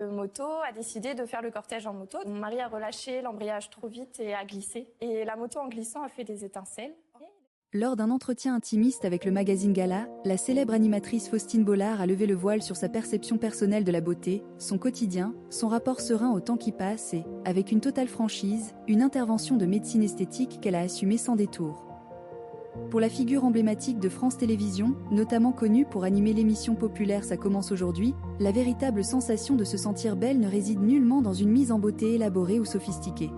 Moto a décidé de faire le cortège en moto. Mon mari a relâché l'embrayage trop vite et a glissé. Et la moto en glissant a fait des étincelles. Lors d'un entretien intimiste avec le magazine Gala, la célèbre animatrice Faustine Bollard a levé le voile sur sa perception personnelle de la beauté, son quotidien, son rapport serein au temps qui passe et, avec une totale franchise, une intervention de médecine esthétique qu'elle a assumée sans détour. Pour la figure emblématique de France Télévisions, notamment connue pour animer l'émission populaire Ça commence aujourd'hui, la véritable sensation de se sentir belle ne réside nullement dans une mise en beauté élaborée ou sophistiquée.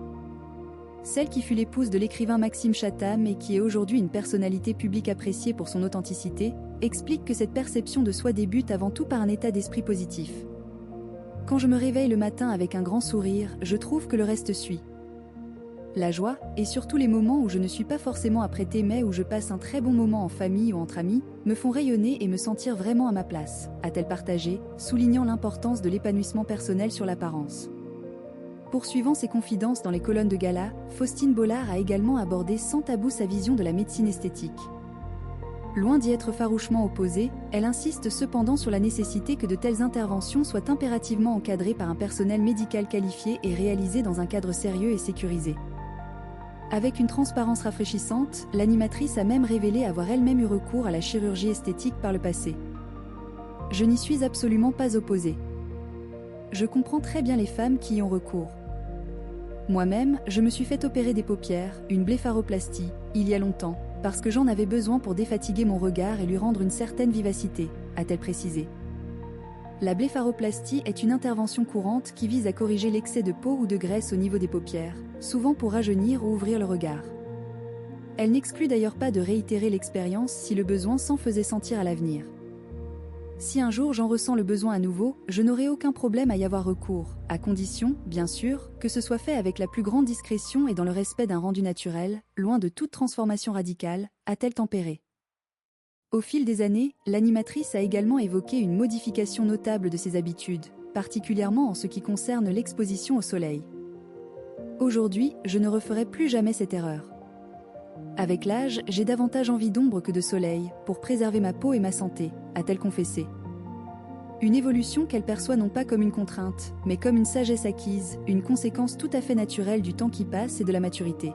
Celle qui fut l'épouse de l'écrivain Maxime Chatham et qui est aujourd'hui une personnalité publique appréciée pour son authenticité, explique que cette perception de soi débute avant tout par un état d'esprit positif. Quand je me réveille le matin avec un grand sourire, je trouve que le reste suit. La joie, et surtout les moments où je ne suis pas forcément apprêtée mais où je passe un très bon moment en famille ou entre amis, me font rayonner et me sentir vraiment à ma place, a-t-elle partagé, soulignant l'importance de l'épanouissement personnel sur l'apparence. Poursuivant ses confidences dans les colonnes de Gala, Faustine Bollard a également abordé sans tabou sa vision de la médecine esthétique. Loin d'y être farouchement opposée, elle insiste cependant sur la nécessité que de telles interventions soient impérativement encadrées par un personnel médical qualifié et réalisées dans un cadre sérieux et sécurisé. Avec une transparence rafraîchissante, l'animatrice a même révélé avoir elle-même eu recours à la chirurgie esthétique par le passé. Je n'y suis absolument pas opposée. Je comprends très bien les femmes qui y ont recours. Moi-même, je me suis fait opérer des paupières, une blépharoplastie, il y a longtemps, parce que j'en avais besoin pour défatiguer mon regard et lui rendre une certaine vivacité, a-t-elle précisé. La blépharoplastie est une intervention courante qui vise à corriger l'excès de peau ou de graisse au niveau des paupières, souvent pour rajeunir ou ouvrir le regard. Elle n'exclut d'ailleurs pas de réitérer l'expérience si le besoin s'en faisait sentir à l'avenir. Si un jour j'en ressens le besoin à nouveau, je n'aurai aucun problème à y avoir recours, à condition, bien sûr, que ce soit fait avec la plus grande discrétion et dans le respect d'un rendu naturel, loin de toute transformation radicale, a-t-elle tempéré. Au fil des années, l'animatrice a également évoqué une modification notable de ses habitudes, particulièrement en ce qui concerne l'exposition au soleil. Aujourd'hui, je ne referai plus jamais cette erreur. Avec l'âge, j'ai davantage envie d'ombre que de soleil, pour préserver ma peau et ma santé, a-t-elle confessé. Une évolution qu'elle perçoit non pas comme une contrainte, mais comme une sagesse acquise, une conséquence tout à fait naturelle du temps qui passe et de la maturité.